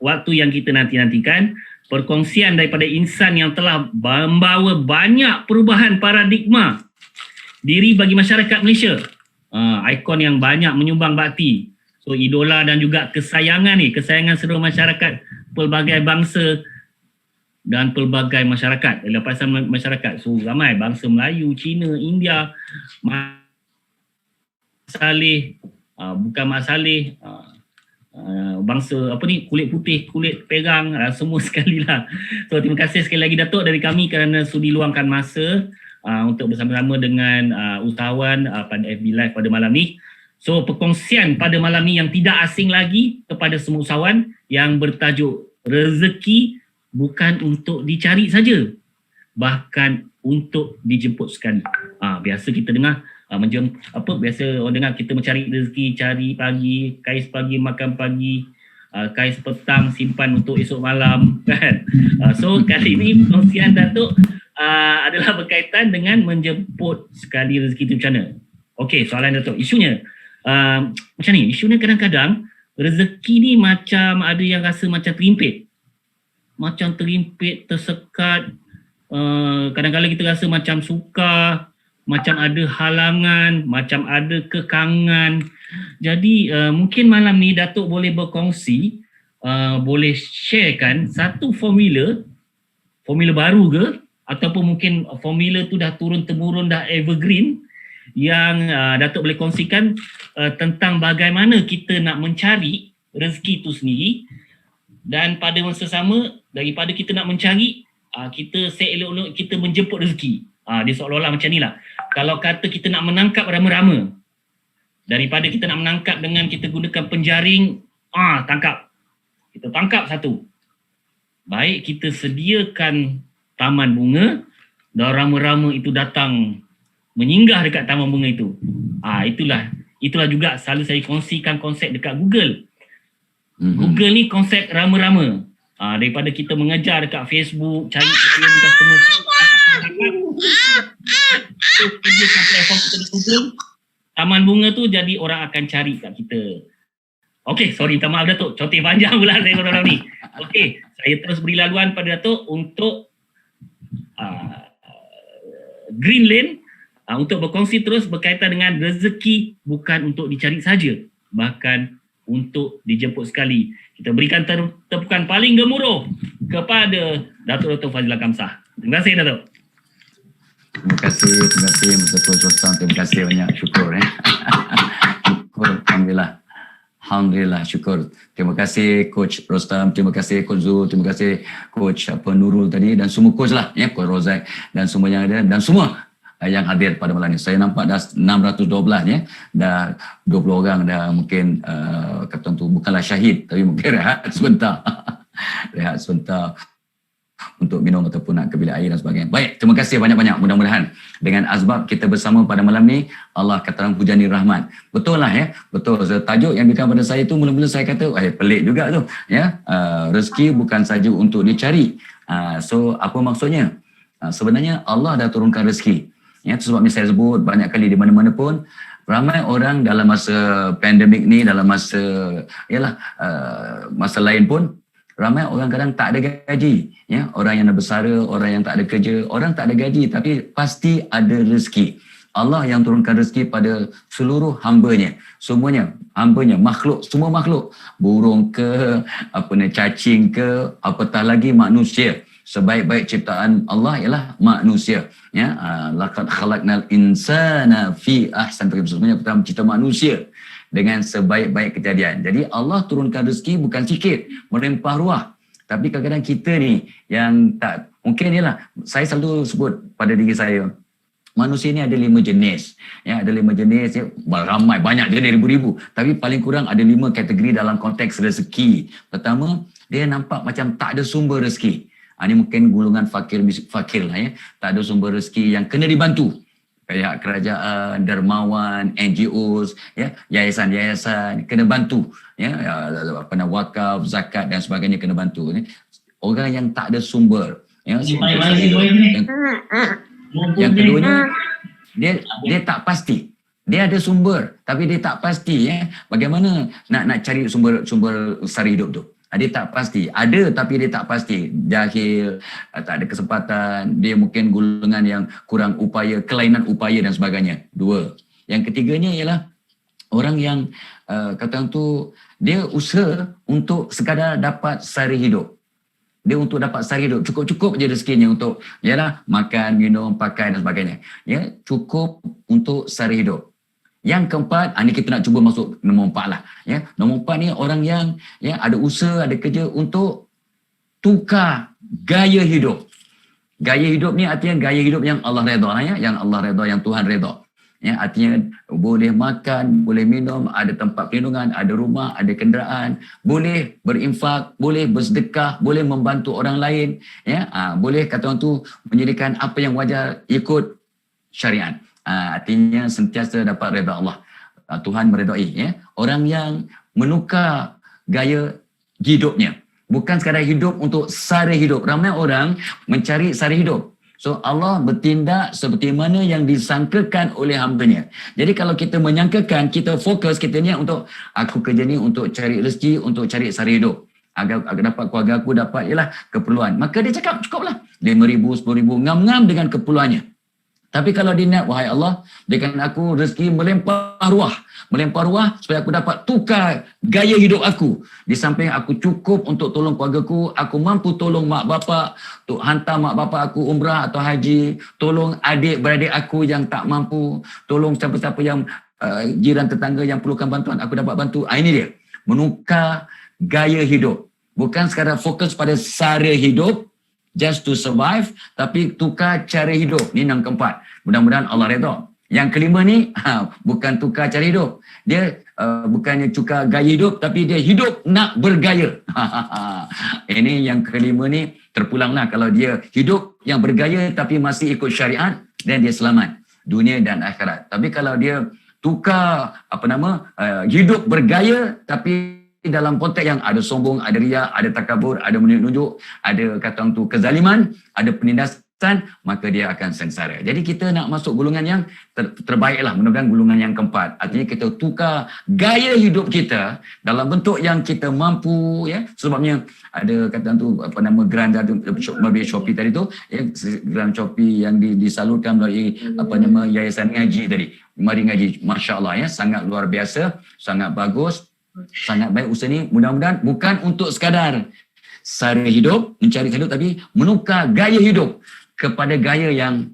waktu yang kita nanti-nantikan, perkongsian daripada insan yang telah membawa banyak perubahan paradigma diri bagi masyarakat Malaysia. Ikon yang banyak menyumbang bakti. So idola dan juga kesayangan seluruh masyarakat pelbagai bangsa dan pelbagai masyarakat, lapisan masyarakat. So ramai bangsa Melayu, Cina, India, Mak Saleh, bukan Mak Saleh, bangsa kulit putih, kulit perang, semua sekali lah. So terima kasih sekali lagi Datuk dari kami kerana sudi luangkan masa untuk bersama-sama dengan usahawan pada FB Live pada malam ni. So perkongsian pada malam ni yang tidak asing lagi kepada semua usahawan yang bertajuk rezeki bukan untuk dicari saja, bahkan untuk dijemput sekali. Biasa kita dengar biasa orang dengar kita mencari rezeki, cari pagi, kais pagi makan pagi, kais petang simpan untuk esok malam, kan. So kali ini perkongsian Datuk adalah berkaitan dengan menjemput sekali rezeki itu macam mana. Okey, soalan Datuk, isunya macam ni, isunya kadang-kadang rezeki ni macam ada yang rasa macam terimpit, tersekat. Kadang-kadang kita rasa macam sukar, macam ada halangan, macam ada kekangan. Jadi mungkin malam ni Datuk boleh berkongsi, boleh sharekan satu formula baru ke, ataupun mungkin formula tu dah turun-temurun, dah evergreen, yang Datuk boleh kongsikan tentang bagaimana kita nak mencari rezeki itu sendiri. Dan pada masa sama, daripada kita nak mencari, kita seelok-elok kita menjemput rezeki. Dia seolah-olah macam ni lah. Kalau kata kita nak menangkap rama-rama, daripada kita nak menangkap dengan kita gunakan penjaring, tangkap. Kita tangkap satu. Baik kita sediakan taman bunga, dan rama-rama itu datang menyinggah dekat taman bunga itu. Itulah juga selalu saya kongsikan konsep dekat Google. Google ni konsep rama-rama. Daripada kita mengejar dekat Facebook, cari klien customer, platform kita di Google, taman bunga tu jadi orang akan cari kat kita. Okey, sorry, minta maaf Datuk, coteh panjang pula saya malam ni. Okey, saya terus beri laluan pada Datuk untuk Green Lane, untuk berkongsi terus berkaitan dengan rezeki bukan untuk dicari saja, bahkan untuk dijemput sekali. Kita berikan tepukan paling gemuruh kepada Datuk Dr. Fazilah Kamsah. Terima kasih Datuk. Terima kasih Mr. Coach Rostam. Terima kasih banyak, syukur syukur, Alhamdulillah, syukur. Terima kasih Coach Rostam, terima kasih Coach Zul, terima kasih Coach Nurul tadi, dan semua coach lah, Coach Rozak dan semua yang ada, dan semua yang hadir pada malam ini. Saya nampak dah 612 dah 20 orang dah mungkin kata tu bukanlah syahid, tapi mungkin rehat sebentar. Rehat sebentar untuk minum ataupun nak ke bilik air dan sebagainya. Baik, terima kasih banyak-banyak. Mudah-mudahan dengan azbab kita bersama pada malam ni, Allah kata orang hujani rahmat. Betul lah betul. Tajuk yang diberikan pada saya tu mula-mula saya kata, pelik juga tu. Rezeki bukan saja untuk dicari. So apa maksudnya? Sebenarnya Allah dah turunkan rezeki. Itu sebabnya saya sebut banyak kali di mana-mana pun, ramai orang dalam masa pandemik ni, dalam masa masa lain pun, ramai orang kadang tak ada gaji. Orang yang bersara, orang yang tak ada kerja, orang tak ada gaji tapi pasti ada rezeki. Allah yang turunkan rezeki pada seluruh hambanya. Semuanya, hambanya, makhluk, semua makhluk. Burung ke, cacing ke, apatah lagi manusia. Sebaik-baik ciptaan Allah ialah manusia. Laqad khalaqnal insana fi ahsani taqwim. Sebenarnya kita mencipta manusia dengan sebaik-baik kejadian. Jadi Allah turunkan rezeki bukan sikit, melimpah ruah. Tapi kadang-kadang kita ni yang tak, mungkin saya selalu sebut pada diri saya, manusia ni ada 5 jenis. Ada 5 jenis, ramai, banyak jenis, ribu-ribu. Tapi paling kurang ada 5 kategori dalam konteks rezeki. Pertama, dia nampak macam tak ada sumber rezeki. Ini mungkin golongan fakir lah, tak ada sumber rezeki yang kena dibantu. Pihak kerajaan, dermawan, NGOs, yayasan-yayasan kena bantu. Wakaf, zakat dan sebagainya kena bantu. Orang yang tak ada sumber. Yang keduanya, dia tak pasti. Dia ada sumber tapi dia tak pasti. Bagaimana nak cari sumber sara hidup tu? Dia tak pasti. Ada tapi dia tak pasti. Jahil, tak ada kesempatan, dia mungkin golongan yang kurang upaya, kelainan upaya dan sebagainya. 2. Yang ketiganya ialah orang yang kata tu dia usaha untuk sekadar dapat sara hidup. Dia untuk dapat sara hidup, cukup-cukup je rezekinya untuk makan, minum, pakai dan sebagainya. Ya, cukup untuk sara hidup. Yang keempat, ini kita nak cuba masuk nombor 4 lah. Ya, nombor 4 ni orang yang ada usaha, ada kerja untuk tukar gaya hidup. Gaya hidup ni artinya gaya hidup yang Allah redha, yang Allah redha, yang Tuhan redha. Ya, artinya boleh makan, boleh minum, ada tempat perlindungan, ada rumah, ada kenderaan, boleh berinfak, boleh bersedekah, boleh membantu orang lain, boleh kata orang tu menjadikan apa yang wajar ikut syariat. Artinya sentiasa dapat redha Allah. Tuhan meredai. Orang yang menukar gaya hidupnya. Bukan sekadar hidup untuk sara hidup. Ramai orang mencari sara hidup. So Allah bertindak seperti mana yang disangkakan oleh hamba-Nya. Jadi kalau kita menyangkakan, kita fokus, kita niat untuk aku kerja ni untuk cari rezeki, untuk cari sara hidup. Agar dapat keluarga aku dapat keperluan. Maka dia cakap cukuplah. 5,000, 10,000, ngam-ngam dengan keperluannya. Tapi kalau dia niat, wahai Allah, berikan aku rezeki melimpah ruah supaya aku dapat tukar gaya hidup aku. Di samping aku cukup untuk tolong keluargaku, aku mampu tolong mak bapak, untuk hantar mak bapak aku umrah atau haji, tolong adik-beradik aku yang tak mampu, tolong siapa-siapa yang jiran tetangga yang perlukan bantuan, aku dapat bantu. Ini dia, menukar gaya hidup. Bukan sekadar fokus pada sara hidup, just to survive, tapi tukar cara hidup. Ni yang keempat. Mudah-mudahan Allah redha. Yang kelima ni, bukan tukar cara hidup. Dia bukannya tukar gaya hidup, tapi dia hidup nak bergaya. Ini yang kelima ni, terpulanglah kalau dia hidup yang bergaya tapi masih ikut syariat, dan dia selamat dunia dan akhirat. Tapi kalau dia tukar hidup bergaya tapi dalam konteks yang ada sombong, ada riak, ada takabur, ada menunjuk, ada kata orang tu kezaliman, ada penindasan, maka dia akan sengsara. Jadi kita nak masuk golongan yang terbaiklah, mudah-mudahan golongan yang keempat. Artinya kita tukar gaya hidup kita dalam bentuk yang kita mampu, sebabnya ada kata orang tu grant melalui Shopee tadi tu, grant Shopee yang disalurkan melalui yayasan ngaji tadi. Mari Ngaji, masya-Allah, sangat luar biasa, sangat bagus. Sangat baik usaha ni. Mudah-mudahan bukan untuk sekadar sara hidup, mencari hidup, tapi menukar gaya hidup kepada gaya yang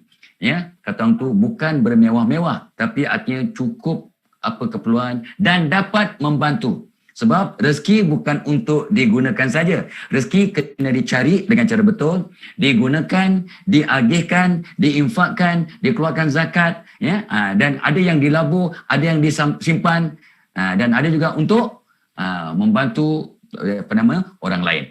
kata orang tu bukan bermewah-mewah, tapi artinya cukup apa keperluan dan dapat membantu. Sebab rezeki bukan untuk digunakan saja. Rezeki kena dicari dengan cara betul, digunakan, diagihkan, diinfakkan, dikeluarkan zakat, dan ada yang dilabur, ada yang disimpan, dan ada juga untuk membantu orang lain.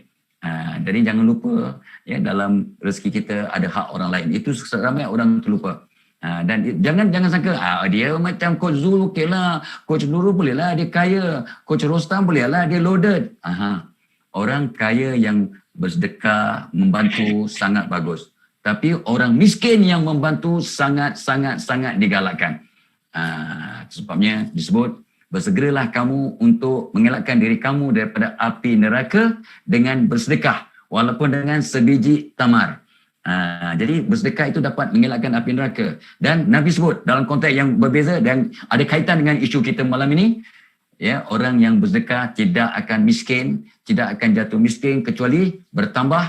Jadi jangan lupa dalam rezeki kita ada hak orang lain. Itu ramai orang terlupa. Dan jangan sangka dia macam Coach Zul okeylah, Coach Nurul bolehlah dia kaya, Coach Rostam bolehlah dia loaded. Orang kaya yang bersedekah, membantu sangat bagus. Tapi orang miskin yang membantu sangat digalakkan. Sebabnya disebut, bersegeralah kamu untuk mengelakkan diri kamu daripada api neraka dengan bersedekah, walaupun dengan sebiji tamar. Jadi bersedekah itu dapat mengelakkan api neraka. Dan Nabi sebut dalam konteks yang berbeza dan ada kaitan dengan isu kita malam ini, orang yang bersedekah tidak akan miskin, tidak akan jatuh miskin kecuali bertambah.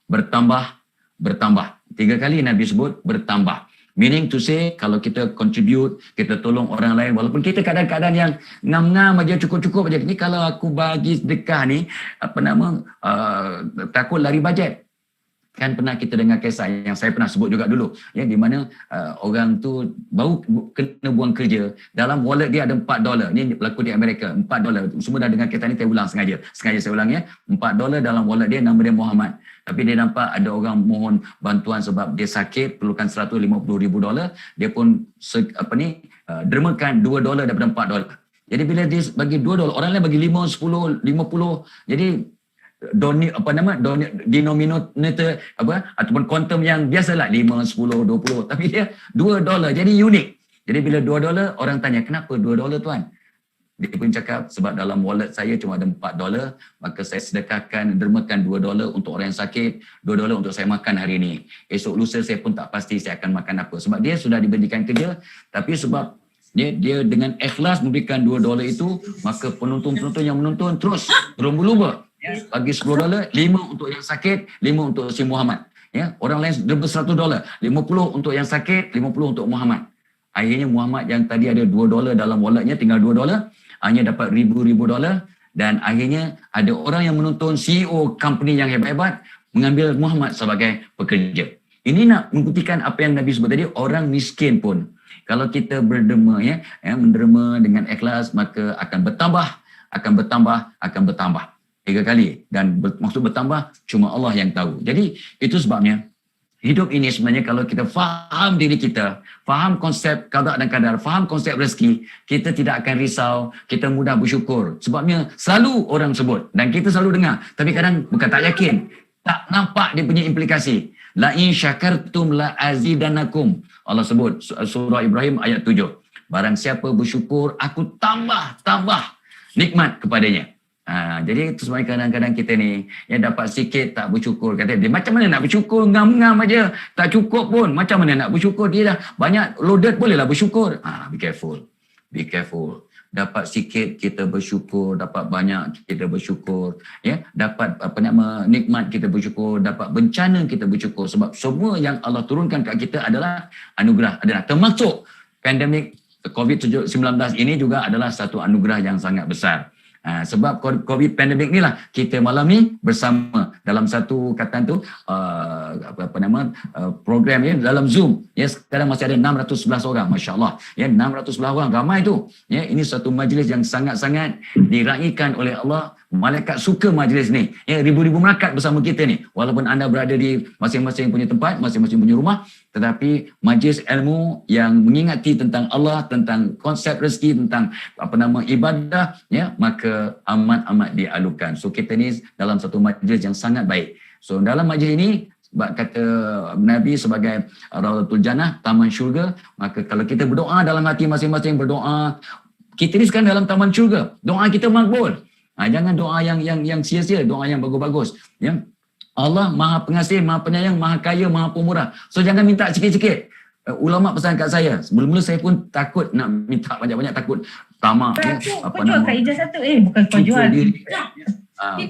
3 kali Nabi sebut bertambah. Meaning to say, kalau kita contribute, kita tolong orang lain, walaupun kita kadang-kadang yang ngam-ngam aja, cukup-cukup aja. Ni kalau aku bagi sedekah ni, takut lari bajet. Kan pernah kita dengar kisah yang saya pernah sebut juga dulu, di mana orang tu baru kena buang kerja, dalam wallet dia ada $4. Ni berlaku di Amerika, $4. Semua dah dengar kisah ni, saya ulang sengaja saya ulang $4 dalam wallet dia, nama dia Muhammad. Tapi dia nampak ada orang mohon bantuan sebab dia sakit, perlukan $150,000. Dia pun dermakan $2 daripada $4. Jadi bila dia bagi $2, orang lain bagi 5, 10, 50. Jadi denominator ataupun quantum yang biasalah 5, 10, 20, tapi dia $2. Jadi unik. Jadi bila $2, orang tanya, kenapa $2 tuan? dia pun cakap sebab dalam wallet saya cuma ada $4, maka saya sedekahkan, dermakan $2 untuk orang yang sakit, $2 untuk saya makan hari ini. Esok lusa saya pun tak pasti saya akan makan apa. Sebab dia sudah diberikan kerja, tapi sebab dia dengan ikhlas memberikan $2 itu, maka penonton-penonton yang menonton terus berlumba-lumba. Bagi $10, 5 untuk yang sakit, 5 untuk si Muhammad. Ya, orang lain derma $100, 50 untuk yang sakit, 50 untuk Muhammad. Akhirnya Muhammad yang tadi ada $2 dalam walletnya, tinggal $2, hanya dapat ribu-ribu dolar, dan akhirnya ada orang yang menonton CEO company yang hebat-hebat mengambil Muhammad sebagai pekerja. Ini nak membuktikan apa yang Nabi sebut tadi, orang miskin pun kalau kita berderma menderma dengan ikhlas, maka akan bertambah, akan bertambah, akan bertambah 3 kali, dan maksud bertambah cuma Allah yang tahu. Jadi itu sebabnya hidup ini sebenarnya kalau kita faham diri kita, faham konsep qada dan qadar, faham konsep rezeki, kita tidak akan risau, kita mudah bersyukur. Sebabnya selalu orang sebut dan kita selalu dengar, tapi kadang bukan tak yakin, tak nampak dia punya implikasi. La in syakartum la azidannakum. Allah sebut surah Ibrahim ayat 7. Barang siapa bersyukur, aku tambah nikmat kepadanya. Jadi itu sebab kadang-kadang kita ni dapat sikit tak bersyukur, kata dia macam mana nak bersyukur, ngam-ngam aja tak cukup pun, macam mana nak bersyukur, dia dah banyak loaded bolehlah bersyukur. Be careful. Dapat sikit kita bersyukur, dapat banyak kita bersyukur, dapat nikmat kita bersyukur, dapat bencana kita bersyukur, sebab semua yang Allah turunkan kat kita adalah anugerah, adalah termasuk pandemik COVID-19 ini juga adalah satu anugerah yang sangat besar. Sebab COVID pandemik ni lah kita malam ni bersama dalam satu katan tu program dalam Zoom. Sekarang masih ada 611 orang, masya-Allah. 611 orang, ramai tu. Ini satu majlis yang sangat-sangat diraikan oleh Allah. Malaikat suka majlis ni. Ribu-ribu malaikat bersama kita ni. Walaupun anda berada di masing-masing punya tempat, masing-masing punya rumah, tetapi majlis ilmu yang mengingati tentang Allah, tentang konsep rezeki, tentang ibadah, maka amat-amat dialukan. So kita ni dalam satu majlis yang sangat baik. So dalam majlis ini, kata Nabi sebagai Raudatul Jannah, taman syurga, maka kalau kita berdoa dalam hati masing-masing, berdoa, kita ni sekarang dalam taman syurga, doa kita makbul. Jangan doa yang sia-sia, doa yang bagus-bagus. Allah Maha Pengasih, Maha Penyayang, Maha Kaya, Maha Pemurah. So jangan minta sikit-sikit. Ulama pesan kat saya, mula-mula saya pun takut nak minta banyak-banyak, takut tamak. Kau jual kat ijaz satu, bukan kau jual.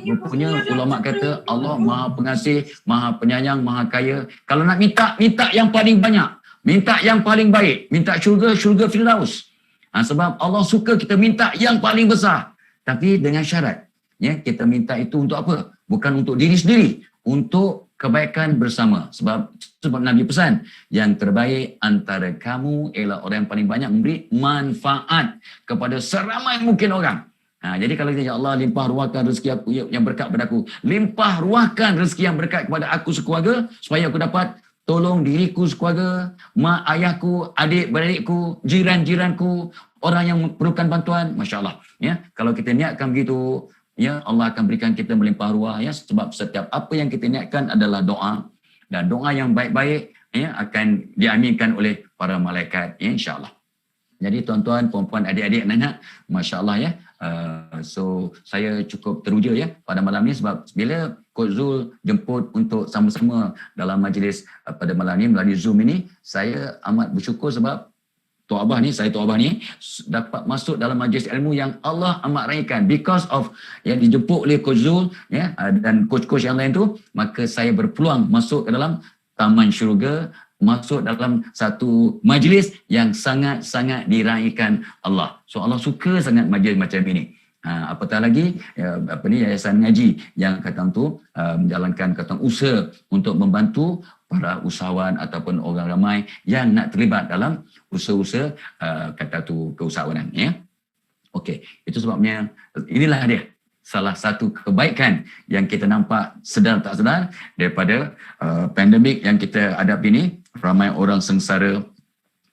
Rupanya ulama kata Allah Maha Pengasih, Maha Penyayang, Maha Kaya. Kalau nak minta yang paling banyak, minta yang paling baik, minta syurga Firdaus. Sebab Allah suka kita minta yang paling besar. Tapi dengan syarat, kita minta itu untuk apa? Bukan untuk diri sendiri, untuk kebaikan bersama. Sebab Nabi pesan, yang terbaik antara kamu ialah orang yang paling banyak memberi manfaat kepada seramai mungkin orang. Jadi kalau kita, ya Allah, limpah ruahkan rezeki aku yang berkat kepada aku, limpah ruahkan rezeki yang berkat kepada aku sekeluarga, supaya aku dapat tolong diriku sekeluarga, mak ayahku, adik-beradikku, jiran-jiranku, orang yang perlukan bantuan. Masya Allah. Kalau kita niatkan begitu, Allah akan berikan kita melimpah ruah. Sebab setiap apa yang kita niatkan adalah doa, dan doa yang baik-baik akan diaminkan oleh para malaikat, insya-Allah. Jadi tuan-tuan, puan-puan, adik-adik, anak-anak, masya-Allah so saya cukup teruja pada malam ni, sebab bila Coach Zul jemput untuk sama-sama dalam majlis pada malam ni melalui Zoom ini, saya amat bersyukur sebab Tok Abah ni dapat masuk dalam majlis ilmu yang Allah amat raikan. Because of dijemput oleh Coach Zul dan coach-coach yang lain tu, maka saya berpeluang masuk ke dalam taman syurga, masuk dalam satu majlis yang sangat-sangat diraikan Allah. So Allah suka sangat majlis macam ini. Apatah lagi yayasan ngaji yang kata tu menjalankan usaha untuk membantu para usahawan ataupun orang ramai yang nak terlibat dalam usaha-usaha keusahawanan. Okey, itu sebabnya inilah dia salah satu kebaikan yang kita nampak sedar tak sedar daripada pandemik yang kita hadapi ini. Ramai orang sengsara,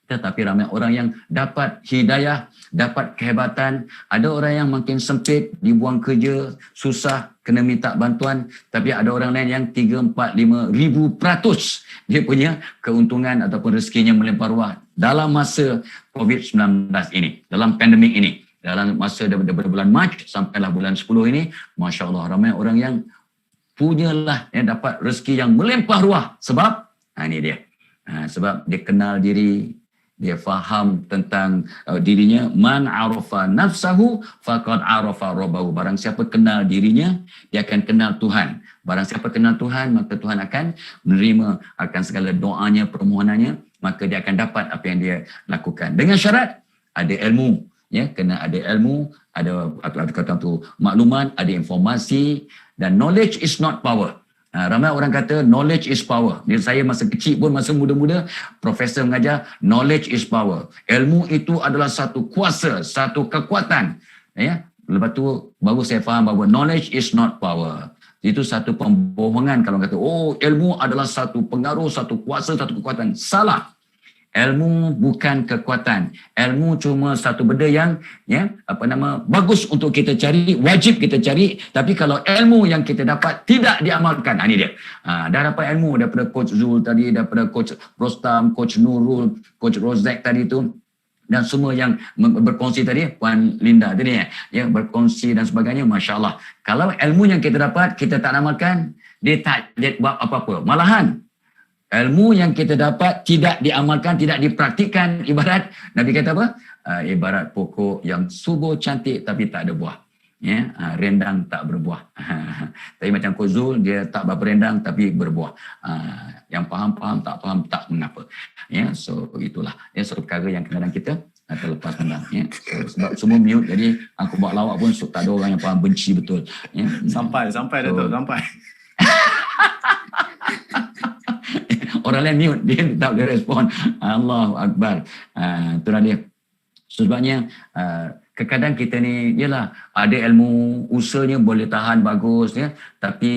tetapi ramai orang yang dapat hidayah, dapat kehebatan. Ada orang yang makin sempit, dibuang kerja, susah, kena minta bantuan. Tapi ada orang lain yang 3, 4, 5,000% dia punya keuntungan ataupun rezekinya melimpah ruah dalam masa COVID-19 ini, dalam pandemik ini. dalam masa daripada bulan Mac sampailah bulan 10 ini, Masya Allah, ramai orang yang punyalah yang dapat rezeki yang melimpah ruah. Sebab, ini dia. Sebab dia kenal diri, dia faham tentang dirinya. Man arafa nafsahu faqad arafa rabbahu. Barang siapa kenal dirinya, dia akan kenal Tuhan. Barang siapa kenal Tuhan, maka Tuhan akan menerima akan segala doanya, permohonannya, maka dia akan dapat apa yang dia lakukan. Dengan syarat ada ilmu, ya, kena ada ilmu, ada kata tu maklumat, ada informasi, dan knowledge is not power. Ramai orang kata knowledge is power. Saya masa kecil pun, masa muda-muda, profesor mengajar knowledge is power. Ilmu itu adalah satu kuasa, satu kekuatan. Ya, lepas tu baru saya faham bahawa knowledge is not power. Itu satu pembohongan kalau kata, oh, ilmu adalah satu pengaruh, satu kuasa, satu kekuatan. Salah. Ilmu bukan kekuatan. Ilmu cuma satu benda yang bagus untuk kita cari, wajib kita cari. Tapi kalau ilmu yang kita dapat tidak diamalkan, ini dia. Dah dapat ilmu daripada Coach Zul tadi, daripada Coach Rostam, Coach Nurul, Coach Rozak tadi tu, dan semua yang berkongsi tadi, Puan Linda tadi ya, berkongsi dan sebagainya, Masya Allah. Kalau ilmu yang kita dapat, kita tak amalkan, dia tak buat apa-apa. Malahan, ilmu yang kita dapat tidak diamalkan, tidak dipraktikkan, ibarat Nabi kata apa? Ibarat pokok yang subur cantik tapi tak ada buah. Ya, rendang tak berbuah. Tapi macam Coach Zul, dia tak berendang tapi berbuah. Yang faham, tak faham, tak mengapa. Ya, so itulah. Ya, satu perkara yang kadang-kadang kita terlepas pandang. Ya. Sebab semua mute, jadi aku buat lawak pun tak ada orang yang faham, benci betul. Ya. Sampai Datuk, sampai. Orang lain mute, dia tak boleh respon. Allahu Akbar. Itulah dia. Sebabnya, kadang-kadang kita ni, yalah, ada ilmu, usahanya boleh tahan bagus, ya, tapi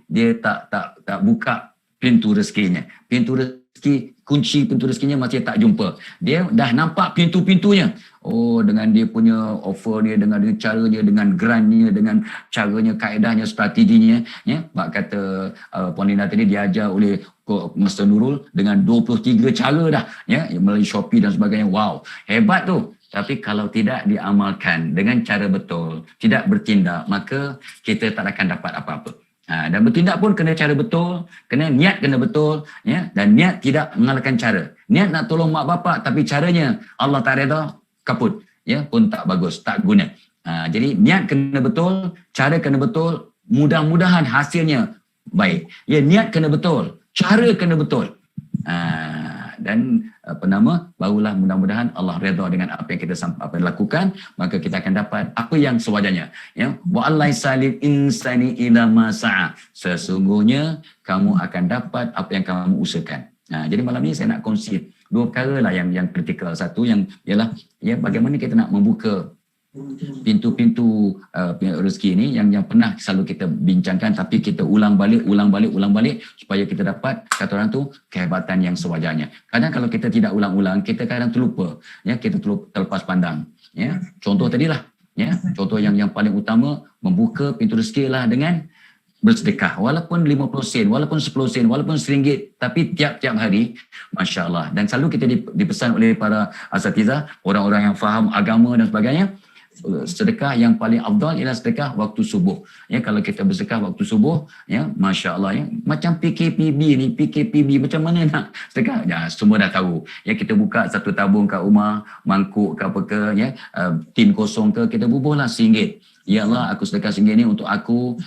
dia tak buka pintu rezekinya. Pintu rezeki, kunci pintu rezekinya masih tak jumpa. Dia dah nampak pintu-pintunya. Oh, dengan dia punya offer dia, dengan caranya, dengan grantnya, dengan caranya, kaedahnya, strateginya. Ya, bak kata Puan Linda tadi diajar oleh Master Nurul dengan 23 cara dah. Ya, melalui Shopee dan sebagainya. Wow, hebat tu. Tapi kalau tidak diamalkan dengan cara betul, tidak bertindak, maka kita tak akan dapat apa-apa. Dan bertindak pun kena cara betul, kena niat kena betul, ya, dan niat tidak mengalahkan cara. Niat nak tolong mak bapak tapi caranya Allah tak reda, kaput, ya, pun tak bagus, tak guna. Jadi niat kena betul, cara kena betul, mudah-mudahan hasilnya baik. Ya, niat kena betul, cara kena betul. Dan barulah mudah-mudahan Allah redha dengan apa yang kita lakukan, maka kita akan dapat apa yang sewajarnya, ya. Wa allaisa lil insani illa ma sa'a. Sesungguhnya kamu akan dapat apa yang kamu usahakan. Jadi malam ni saya nak kongsi dua perkara lah yang kritikal. Satu yang ialah, ya, bagaimana kita nak membuka pintu-pintu rezeki ini yang pernah selalu kita bincangkan, tapi kita ulang balik supaya kita dapat, kata orang tu, kehebatan yang sewajarnya. Kadang kalau kita tidak ulang-ulang, kita kadang terlupa, ya, kita terlepas pandang, ya. Contoh tadilah, ya, contoh yang paling utama, membuka pintu rezeki lah dengan bersedekah, walaupun 50 sen, walaupun 10 sen, walaupun RM1, tapi tiap-tiap hari, Masya Allah. Dan selalu kita dipesan oleh para asatizah, orang-orang yang faham agama dan sebagainya, sedekah yang paling afdal ialah sedekah waktu subuh. Ya, kalau kita bersedekah waktu subuh, ya, Masya Allah, ya, macam PKPB, macam mana nak sedekah? Ya, semua dah tahu. Ya, kita buka satu tabung kat rumah, mangkuk ke apa ke, ya, tin kosong ke, kita bubuhlah RM1. Ya Allah, aku sedekah RM1 ni untuk aku,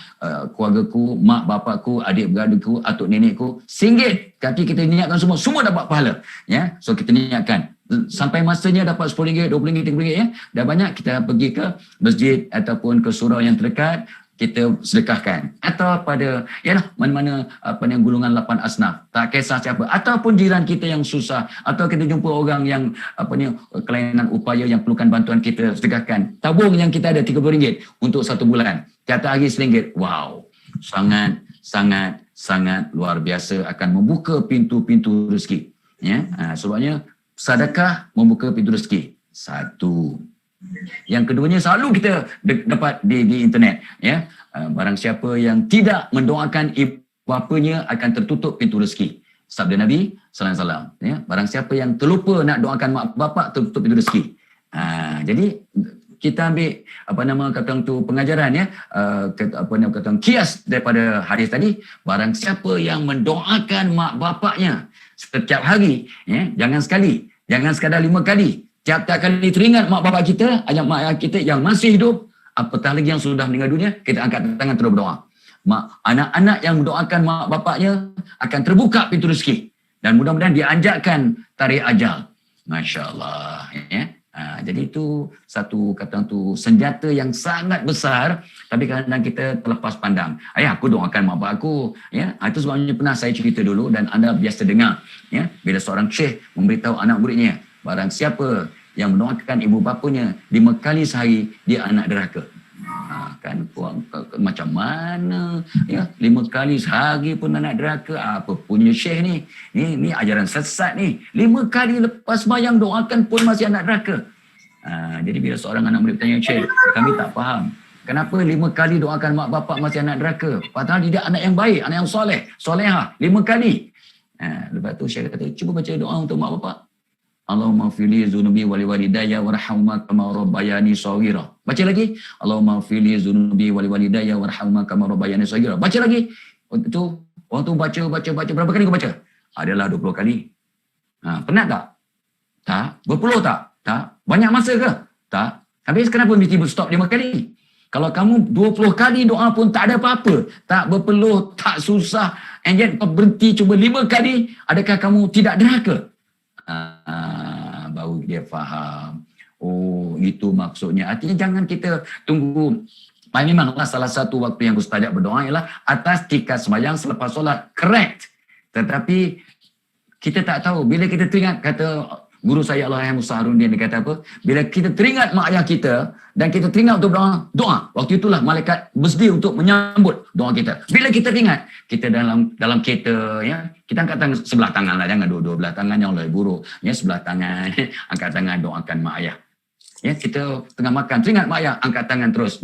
keluargaku, mak bapakku, adik-beradikku, atuk nenekku. RM1. Tapi kita niatkan semua dapat pahala. Ya, so kita niatkan. Sampai masanya dapat RM10, RM20, RM30, ya. Dah banyak, kita pergi ke masjid ataupun ke surau yang terdekat, kita sedekahkan. Atau pada, yalah, mana-mana golongan 8 asnaf, tak kisah siapa, ataupun jiran kita yang susah, atau kita jumpa orang yang kelainan upaya yang perlukan bantuan, kita sedekahkan. Tabung yang kita ada RM30 untuk 1 bulan, tiap hari RM1. Wow, sangat luar biasa, akan membuka pintu-pintu rezeki. Ya, sebabnya sedekah membuka pintu rezeki. Satu. Yang keduanya selalu kita dapat di internet, ya. Barang siapa yang tidak mendoakan ibu bapanya akan tertutup pintu rezeki. Sabda Nabi sallallahu alaihi wasallam, ya. Barang siapa yang terlupa nak doakan mak bapak, tertutup pintu rezeki. Jadi kita ambil pengajaran ya, kias daripada hadis tadi, barang siapa yang mendoakan mak bapaknya setiap hari, ya, jangan sekali, jangan sekadar 5 kali. Tiap-tiap kali teringat mak bapak kita, ayah mak ayah kita yang masih hidup, apatah lagi yang sudah meninggal dunia, kita angkat tangan terus berdoa. Anak-anak yang mendoakan mak bapaknya akan terbuka pintu rezeki dan mudah-mudahan dianjakkan tarikh ajal. Masya Allah, ya. Jadi itu satu senjata yang sangat besar, tapi kadang-kadang kita terlepas pandang. Ayah, aku doakan mak bapak aku, ya. Itu sebabnya pernah saya cerita dulu dan anda biasa dengar, ya, bila seorang syekh memberitahu anak muridnya, barang siapa yang mendoakan ibu bapanya 5 kali sehari, dia anak derhaka. Kan macam mana, ya, 5 kali sehari pun anak derhaka, apa punya syekh ni? Ni ajaran sesat ni. 5 kali lepas sembahyang doakan pun masih anak derhaka. Jadi bila seorang anak murid bertanya, syekh, kami tak faham, kenapa 5 kali doakan mak bapak masih anak derhaka, padahal dia anak yang baik, anak yang soleh, solehah, 5 kali. Lepas tu syekh kata, cuba baca doa untuk mak bapak. Allahumma fili zunubi wali walidayya warhamma kama rabbayani shaghira. Baca lagi. Allahumma fili zunubi wali walidayya warhamma kama rabbayani shaghira. Baca lagi. Orang tu baca berapa kali kau baca? Adalah 20 kali. Penat tak? Tak. Berpeluh tak? Tak. Banyak masa ke? Tak. Habis kenapa mesti stop 5 kali? Kalau kamu 20 kali doa pun tak ada apa-apa, tak berpeluh, tak susah, and yet kau berhenti cuba 5 kali, adakah kamu tidak derhaka? Baru dia faham. Oh, itu maksudnya. Artinya jangan kita tunggu. Memanglah salah satu waktu yang mustajab berdoa ialah atas tikat sembahyang selepas solat. Correct. Tetapi kita tak tahu. Bila kita teringat, kata guru saya Allahyarham Musa Harun, dia kata apa? Bila kita teringat mak ayah kita dan kita teringat untuk doa, waktu itulah malaikat bersedia untuk menyambut doa kita. Bila kita teringat, kita dalam kereta, ya, kita angkat tangan sebelah tangan lah, jangan dua belah tangan yang lebih buruk. Ya, sebelah tangan, angkat tangan doakan mak ayah. Ya, kita tengah makan, teringat mak ayah, angkat tangan terus.